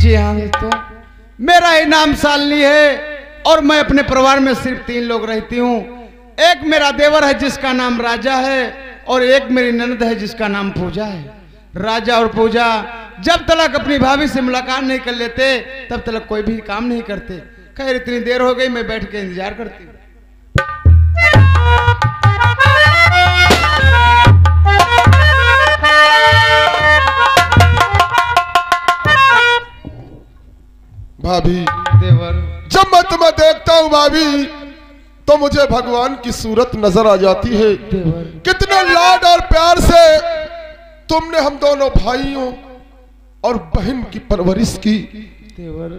जी हाँ दोस्तों, मेरा ही नाम शालिनी है और मैं अपने परिवार में सिर्फ 3 लोग रहती हूँ। एक मेरा देवर है जिसका नाम राजा है और एक मेरी ननद है जिसका नाम पूजा है। राजा और पूजा जब तक अपनी भाभी से मुलाकात नहीं कर लेते तब तक कोई भी काम नहीं करते। खैर इतनी देर हो गई, मैं बैठ के इंतजार करती हूँ। भाभी देवर, जब मैं तुम्हें देखता हूँ भाभी तो मुझे भगवान की सूरत नजर आ जाती है। देवर, कितने लाड और प्यार से तुमने हम दोनों भाइयों और बहन की परवरिश की। देवर,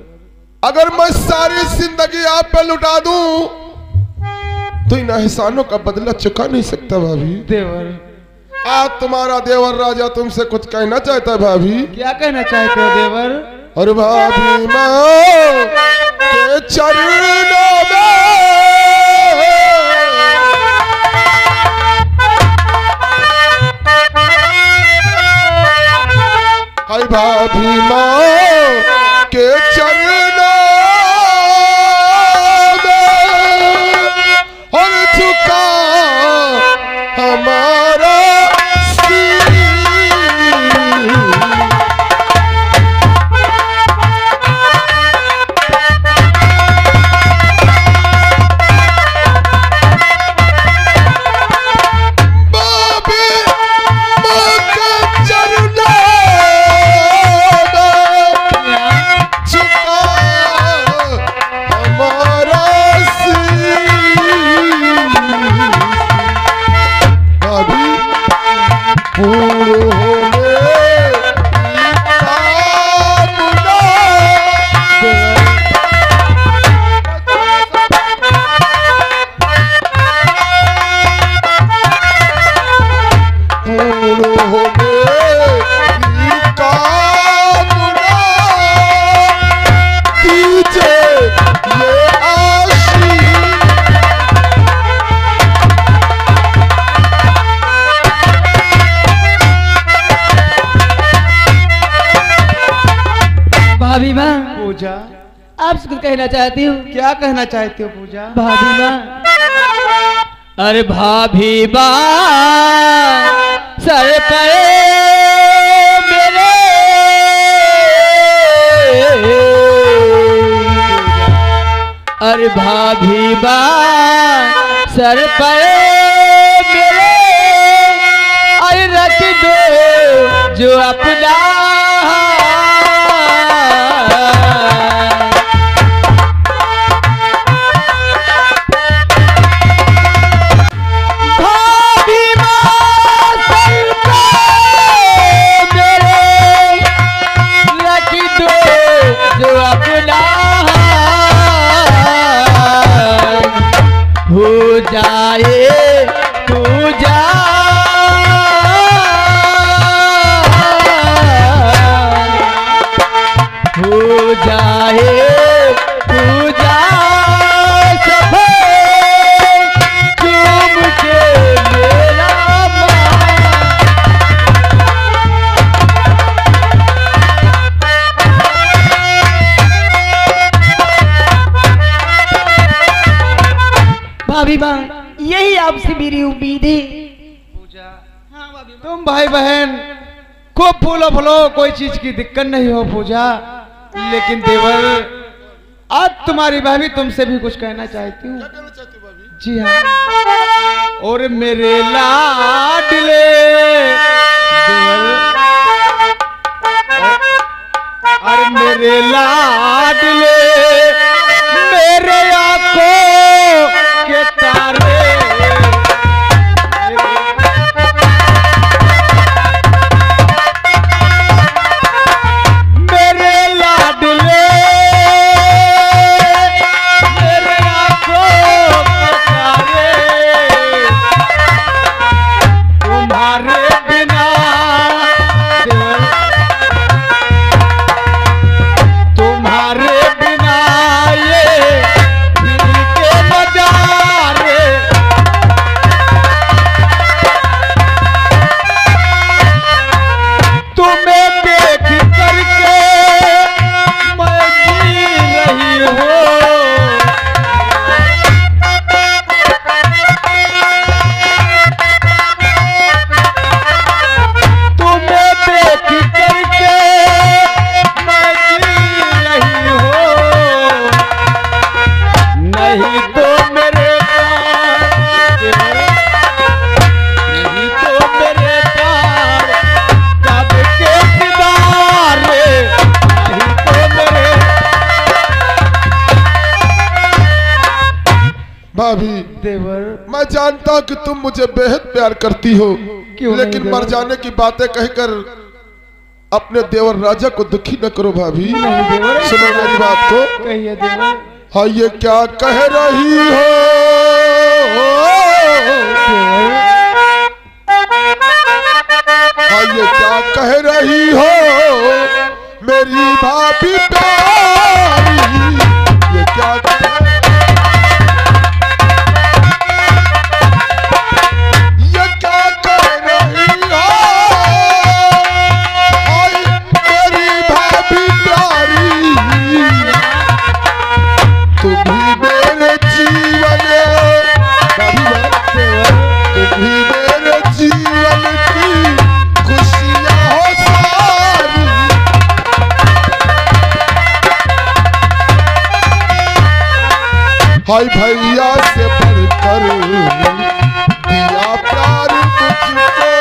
अगर मैं सारी जिंदगी आप पे लुटा दूं तो इन एहसानों का बदला चुका नहीं सकता भाभी। देवर, आज तुम्हारा देवर राजा तुमसे कुछ कहना चाहता है भाभी। क्या कहना चाहते हो देवर? और भाभी माँ के चरणों में हाय भाभी माँ के चरणों में और झुका हमारा भाभी माँ, पूजा आपसे कुछ कहना चाहती हूँ। क्या कहना चाहती हो पूजा? भाभी माँ, अरे भाभी माँ सर पे मेरे अरे भाभी माँ सर पे मेरे अरे रख दो जो अपना जाए पूजा हो जाए पूजा सब चूम के मेरा भाभी माँ, यही आपसे मेरी उम्मीद है। पूजा, हाँ भाभी, तुम भाई बहन खूब फूलो फूलो, कोई चीज की दिक्कत नहीं हो पूजा। लेकिन देवर, आज तुम्हारी भाभी तुमसे भी कुछ कहना चाहती हूँ। जी हाँ। और मेरे लाडले देवर, और मेरे लाडले मेरे आंखों के तारे मेरे लाडले मेरे आंखों के तारे तुम्हारे बिना तुम्हारे बिना भाभी देवर मैं जानता हूँ कि तुम मुझे बेहद प्यार करती हो, क्यों लेकिन नहीं मर देवर? जाने की बातें कहकर अपने देवर राजा को दुखी न करो भाभी। नहीं देवर, सुनो मेरी बात को। कहिए देवर। हाँ ये क्या कह रही हो देवर हाँ ये क्या कह रही हो मेरी भाभी प्यारी, ये क्या ये क्या कह रही हो हाय मेरी भाभी प्यारी, तुम ही मेरे जीवन तुम ही मेरे जीवन की खुशियाँ हो सारी। हाय भैया से बढ़कर दिया प्यार मुझको,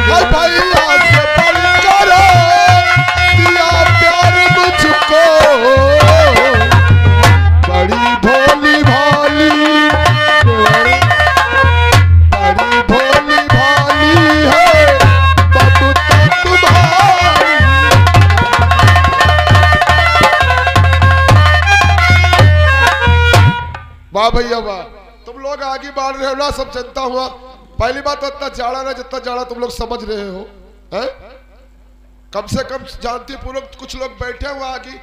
हाय भैया से बढ़कर दिया प्यार मुझको, बड़ी भोली भाली बड़ी भोली भाली है बबूता तुम्हारी। वाह भैया वाह, तुम लोग आगे बढ़ रहे हो ना, सब जनता हुआ। पहली बात इतना जाड़ा ना, जितना जाड़ा तुम लोग समझ रहे हो हैं? कम से कम जानती पूर्वक कुछ लोग बैठे हुए आगे।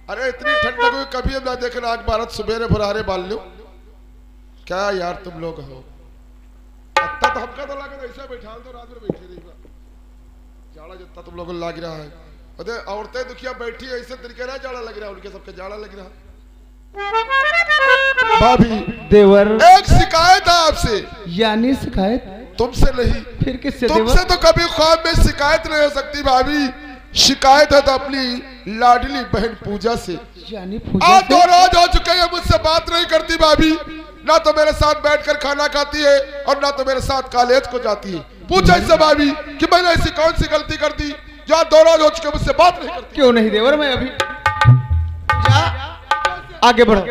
अरे इतनी ठंड लगी कभी हम ना देखे ना, आज भारत सुबेरे भरारे बाल लो। क्या यार तुम लोग हो, इतना तो हमका तो लगा ऐसा बैठा दो रात में बैठे रही जाड़ा जितना तुम लोगों को लग रहा है। अरे औरतें दुखिया बैठी ऐसे तरीके ना जाड़ा लग रहा है, उनके सबके जाड़ा लग रहा है। भाभी देवर एक शिकायत है आपसे। यानी शिकायत? तुमसे नहीं, फिर किससे तुमसे देवर? तो कभी ख्वाब में शिकायत नहीं हो सकती भाभी। शिकायत है तो अपनी लाडली बहन पूजा से। यानी पूजा आज से? 2 रोज हो चुके हैं मुझसे बात नहीं करती भाभी, ना तो मेरे साथ बैठकर खाना खाती है और ना तो मेरे साथ कॉलेज को जाती है। पूछो इससे भाभी कि मैंने ऐसी कौन सी गलती कर दी जो आज 2 रोज हो चुके मुझसे बात नहीं करती। क्यों नहीं देवर, मैं अभी आगे बढ़ो।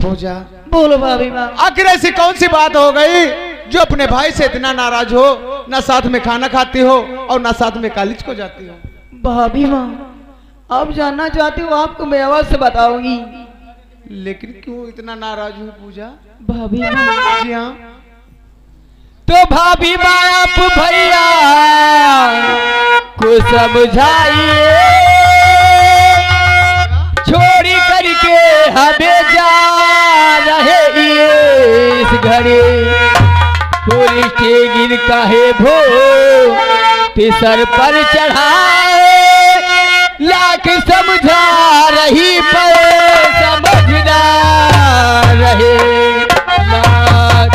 पूजा बोलो भाभी माँ। आखिर ऐसी कौन सी बात हो गई जो अपने भाई से इतना नाराज हो, ना साथ में खाना खाती हो और ना साथ में कॉलेज को जाती हो? भाभी माँ आप जानना चाहती हो, आपको मैं आवाज से बताऊंगी। लेकिन क्यों इतना नाराज हो पूजा? भाभी माँ जी हाँ, तो भाभी बाप भैया को समझाइए, छोड़ी करके हमें जा रहे ये इस घड़ी, पुलिस गिर काहे भो सर पर चढ़ाए, लाख समझा रही पर समझना रहे लाख।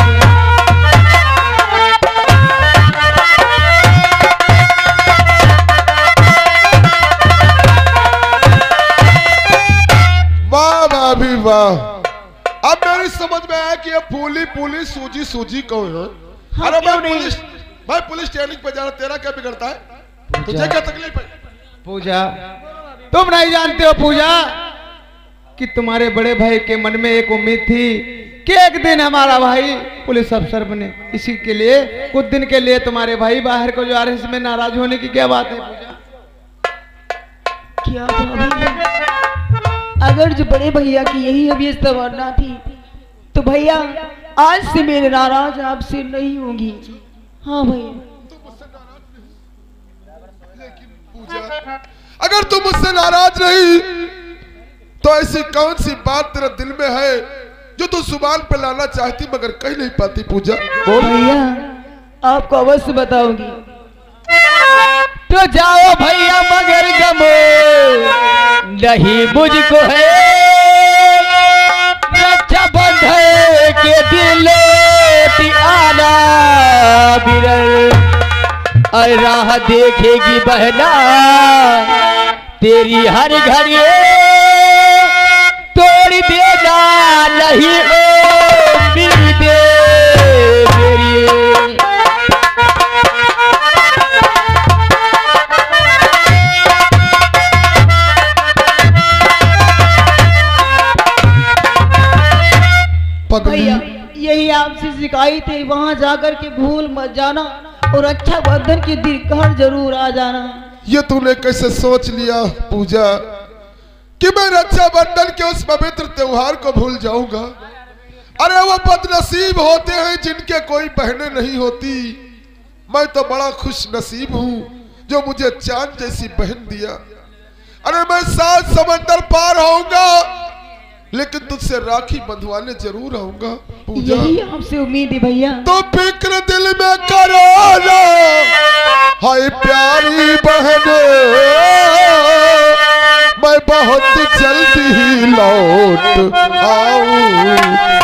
वाह भाभी वाह, अब मेरी समझ में आया कि ये फूली फूली सूजी सूजी कौन है। अरे भाई पुलिस ट्रेनिंग पे जाना तेरा क्या बिगड़ता है? तुझे क्या तकलीफ है? पूजा तुम नहीं जानते हो पूजा कि तुम्हारे बड़े भाई के मन में एक उम्मीद थी कि एक दिन हमारा भाई पुलिस अफसर बने। इसी के लिए कुछ दिन के लिए तुम्हारे भाई बाहर को जा रहे हैं, इसमें नाराज होने की क्या बात है पूजा? क्या भाभी, अगर जो बड़े भैया की यही हबीयत तमन्ना थी तो भैया आज से मेरे नाराज आपसे नहीं होंगी। हाँ भैया। पूजा अगर तुम मुझसे नाराज नहीं तो ऐसी कौन सी बात तेरे दिल में है जो तू जुबान पे लाना चाहती मगर कह नहीं पाती? पूजा भैया आपको अवश्य बताऊंगी। तो जाओ भैया मगर गमो नहीं मुझको है, रक्षा बंधन के दिल आना बिरल, और राह देखेगी बहना तेरी हर घड़ी, तोड़ देना नहीं उम्मीदें मेरी। आपसे शिकायत है, वहाँ जाकर के भूल मत जाना और रक्षाबंधन के दिन घर जरूर आ जाना। ये तूने कैसे सोच लिया पूजा कि मैं रक्षाबंधन के उस पवित्र त्योहार को भूल जाऊंगा? अरे वो बदनसीब होते हैं जिनके कोई बहनें नहीं होती। मैं तो बड़ा खुश नसीब हूँ जो मुझे चांद जैसी बहन दिया। अरे मैं 7 समंदर पार होऊंगा लेकिन तुझसे राखी बंधवाने जरूर आऊंगा पूजा। यही आपसे उम्मीद है भैया। तो फिक्र दिल में करो ना हाय प्यारी बहन, मैं बहुत जल्दी ही लौट आऊंगा।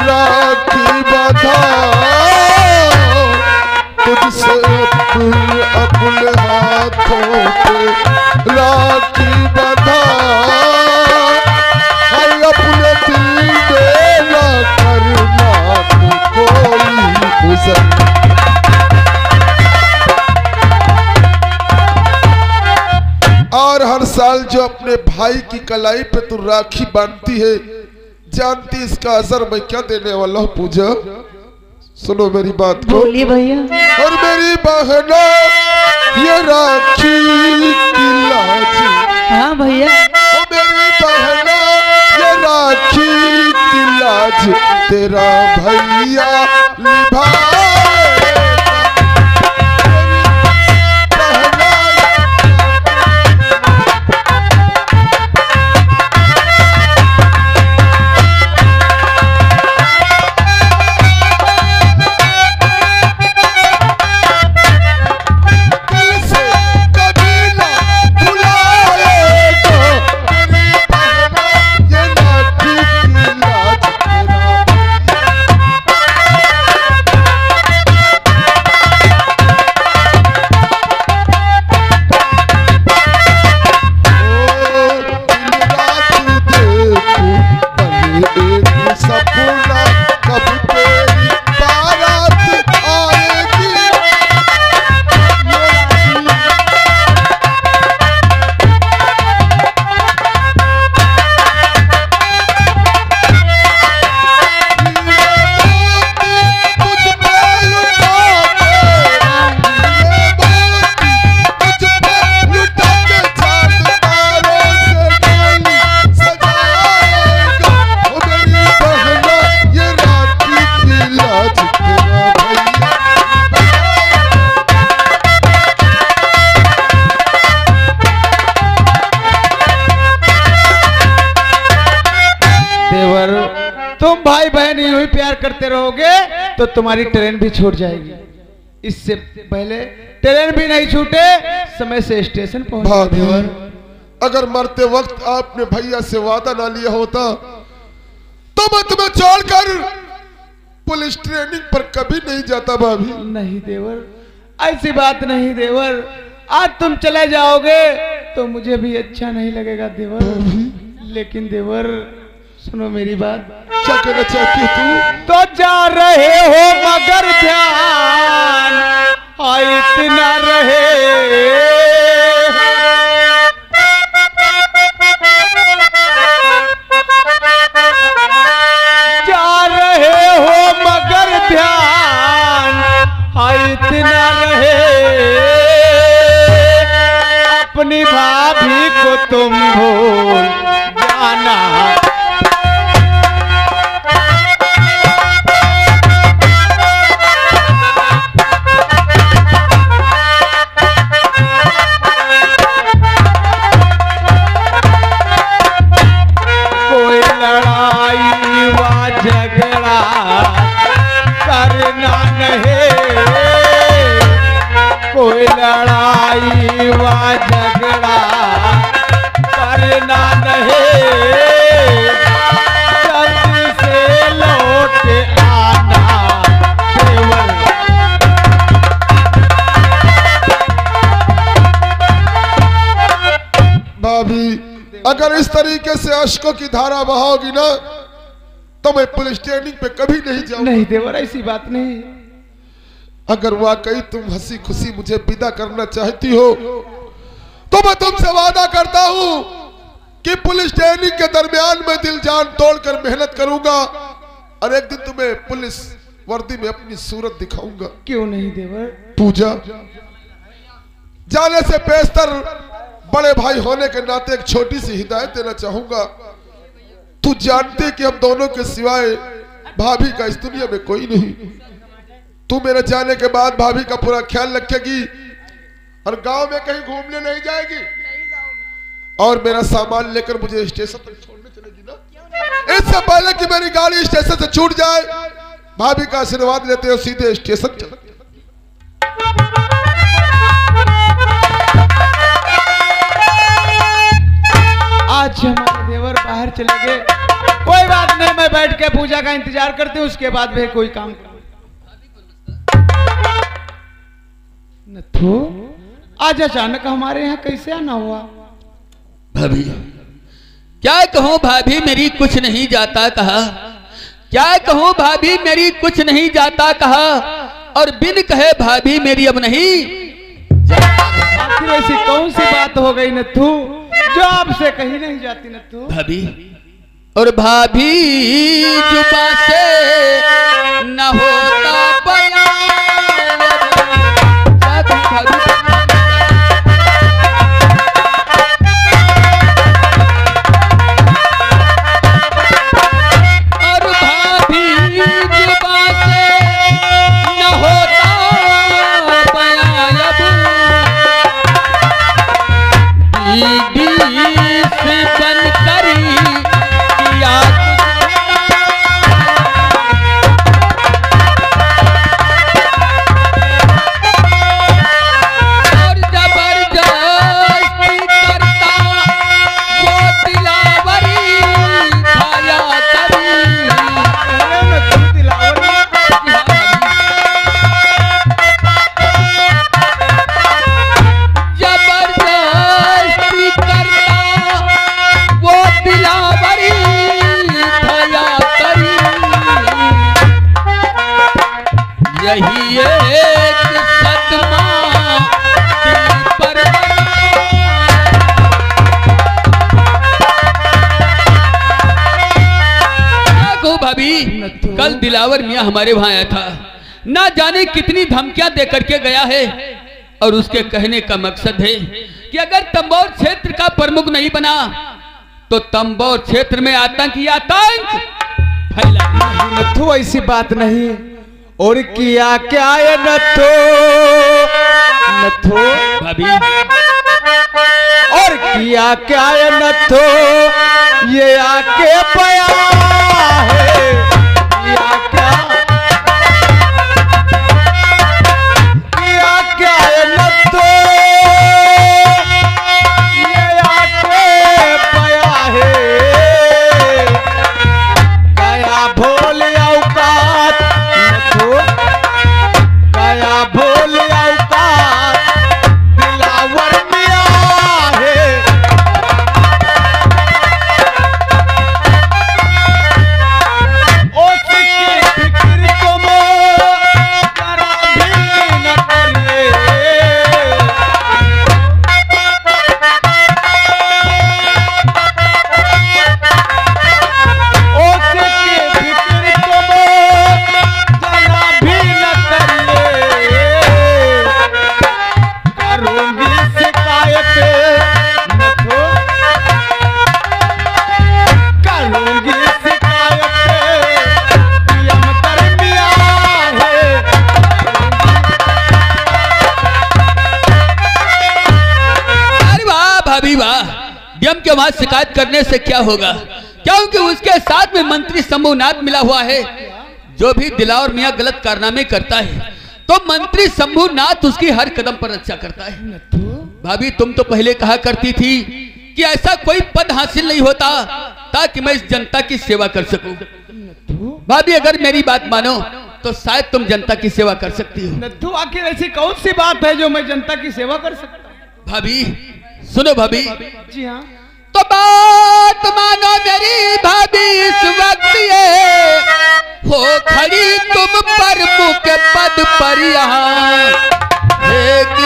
राखी बंधा तुझसे अपने हाथों पे राखी बंधा, अपने दिल में न करना कोई गुजर। और हर साल जो अपने भाई की कलाई पे तू राखी बांधती है, जानती इसका असर मैं क्या देने वाला हूँ पूजा? सुनो मेरी बात को। बोलिए भैया। और मेरी बहना ये राखी की लाज, हाँ भैया। ओ मेरी बहना ये राखी की लाज तेरा भैया निभाएगा। तुम भाई बहन यूं ही प्यार करते रहोगे तो तुम्हारी ट्रेन भी छूट जाएगी। इससे पहले ट्रेन भी नहीं छूटे, समय से स्टेशन पहुंच। अगर मरते वक्त आपने भैया से वादा ना लिया होता तो मैं तुम्हें छोड़कर पुलिस ट्रेनिंग पर कभी नहीं जाता भाभी। नहीं देवर, ऐसी बात नहीं देवर। आज तुम चले जाओगे तो मुझे भी अच्छा नहीं लगेगा देवर। लेकिन देवर सुनो मेरी बात। क्या कहना चाहती तू? तो जा रहे हो मगर ध्यान इतना रहे, जा रहे हो मगर ध्यान इतना रहे, अपनी भाभी को तुम भूल जाना। कोई लड़ाई व झगड़ा करना नहीं। तरीके से अश्कों की धारा बहाओगी ना तो मैं पुलिस ट्रेनिंग पे कभी नहीं जाऊंगा। नहीं देवर, ऐसी बात नहीं। अगर वाकई तुम हंसी खुशी मुझे विदा करना चाहती हो तो मैं तुमसे वादा करता हूं कि पुलिस ट्रेनिंग के दरमियान मैं दिल जान तोड़कर मेहनत करूंगा और एक दिन तुम्हें पुलिस वर्दी में अपनी सूरत दिखाऊंगा। क्यों नहीं देवर? पूजा, जाने से बेहतर बड़े भाई होने के नाते एक छोटी सी हिदायत देना चाहूंगा। तू जानते कि हम दोनों के सिवाय भाभी का इस दुनिया में कोई नहीं। तू मेरे जाने के बाद भाभी का पूरा ख्याल रखेगी और गांव में कहीं घूमने नहीं जाएगी और मेरा सामान लेकर मुझे स्टेशन तक छोड़ने चलेगी ना। इससे पहले कि मेरी गाड़ी स्टेशन से छूट जाए, भाभी का आशीर्वाद लेते हो सीधे स्टेशन चले। आज हमारे देवर बाहर चले गए, कोई बात नहीं, मैं बैठ के पूजा का इंतजार करती हूँ, उसके बाद भी कोई काम करूँ। नथु, आज अचानक हमारे यहाँ कैसे आना हुआ? भाभी क्या कहूँ, भाभी मेरी कुछ नहीं जाता कहा, क्या कहूँ भाभी मेरी कुछ नहीं जाता कहा, और बिन कहे भाभी मेरी अब नहीं। आखिर ऐसी कौन सी बात हो गई नथु जो आपसे कहीं नहीं जाती? नथु भाभी, और भाभी जुबां से न होता बयान। कल दिलावर मियां हमारे वहां आया था, ना जाने कितनी धमकियां दे करके गया है, और उसके कहने का मकसद है कि अगर तंबौर क्षेत्र का प्रमुख नहीं बना तो तंबौर क्षेत्र में आतंक फैला। नथु ऐसी बात नहीं, और किया क्या है नथु? नथु भाभी, और किया क्या है नथु? ये आके पया है, किया क्या है नथु? ये आके पया है, गया भोल औकात नथु, गया भोल औकात दिलावर मियां है। के वहां शिकायत करने से क्या होगा, क्योंकि उसके साथ में मंत्री शंभुनाथ मिला हुआ है। जो भी दिलावर मियां गलत कारनामे करता है तो मंत्री शंभुनाथ उसकी हर कदम पर रक्षा करता है। भाभी तुम तो पहले कहा करती थी कि ऐसा कोई पद हासिल नहीं होता ताकि मैं इस जनता की सेवा कर सकूं। भाभी अगर मेरी बात मानो तो शायद तुम जनता की सेवा कर सकती हो। नथु आखिर ऐसी कौन सी बात है जो मैं जनता की सेवा कर सकता हूं? भाभी सुनो भाभी, जी हाँ, तो बात मानो मेरी भाभी, इस वक्त ये हो खड़ी तुम प्रमुख पद पर यहाँ, एक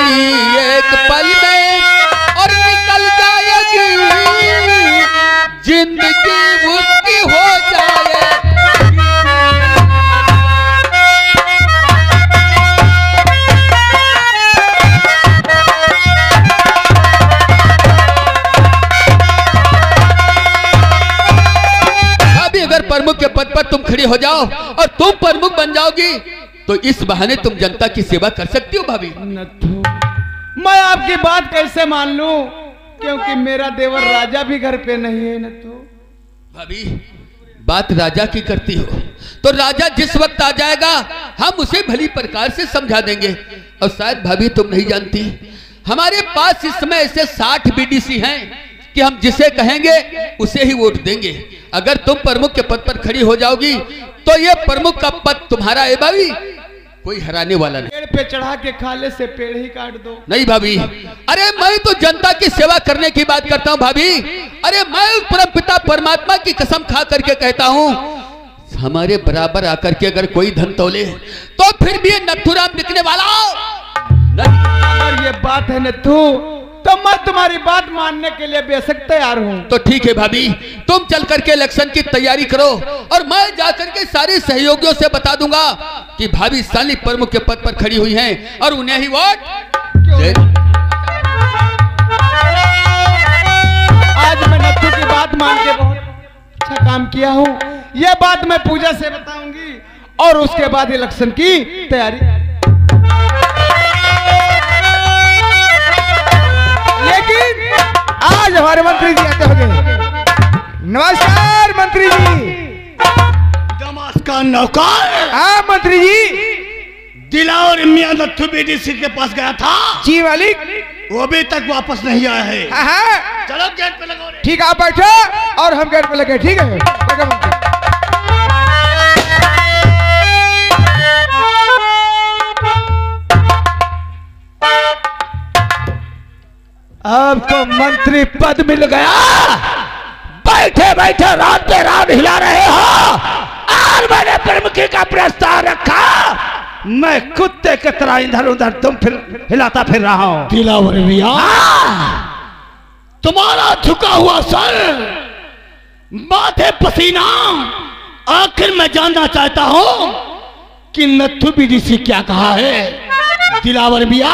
पल में और निकल जाएगी जिंदगी उसकी हो जाए। अभी अगर प्रमुख के पद पर तुम खड़ी हो जाओ और तुम प्रमुख बन जाओगी तो इस बहाने तुम जनता की सेवा कर सकती हो भाभी। नथु, मैं आपकी बात कैसे मान लूं, क्योंकि मेरा देवर राजा भी घर पे नहीं है। नथु भाभी, बात राजा की करती हो तो राजा जिस वक्त आ जाएगा हम उसे भली प्रकार से समझा देंगे। और शायद भाभी तुम नहीं जानती, हमारे पास इस समय ऐसे 60 बीडीसी हैं कि हम जिसे कहेंगे उसे ही वोट देंगे। अगर तुम प्रमुख के पद पर खड़ी हो जाओगी तो ये प्रमुख का पद तुम्हारा है भाभी, कोई हराने वाला नहीं। पेड़ पे चढ़ा के खाले से पेड़ ही काट दो। नहीं भाभी, अरे मैं तो जनता की सेवा करने की बात करता हूँ भाभी। अरे मैं परमपिता परमात्मा की कसम खा करके कहता हूँ, हमारे बराबर आकर के अगर कोई धन तोले तो फिर भी ये नथुराम बिकने वाला नहीं। अगर ये बात है नथु, तो मैं तुम्हारी बात मानने के लिए बेशक तैयार हूँ। तो ठीक है भाभी, तुम चल करके इलेक्शन की तैयारी करो और मैं जाकर के सारे सहयोगियों से बता दूंगा कि भाभी साली प्रमुख के पद पर खड़ी हुई हैं और उन्हें ही वोट। आज मैं नथु की बात मान के बहुत अच्छा काम किया हूँ। यह बात मैं पूजा से बताऊंगी और उसके बाद इलेक्शन की तैयारी। लेकिन आज हमारे मंत्री जी आते होंगे। नमस्कार मंत्री जी। नमस्कार नौकर। हाँ मंत्री जी। दिलावर मियां नथु बीडीसी के पास गया था जी मालिक, वो अभी तक वापस नहीं आया है। हाँ हाँ चलो गेट पे लगो रे। ठीक है, आप बैठो और हम गेट पे लगे। ठीक है लगे मंत्री। आपको मंत्री पद मिल गया, बैठे बैठे रात पे रात हिला रहे हो और मैंने प्रमुखी का प्रस्ताव रखा, मैं कुत्ते की तरह इधर उधर तुम फिर हिलाता फिर रहा हूँ। दिलावर भैया, तुम्हारा झुका हुआ सर, माथे पसीना, आखिर मैं जानना चाहता हूँ कि नथु बीडीसी क्या कहा है। दिलावर भैया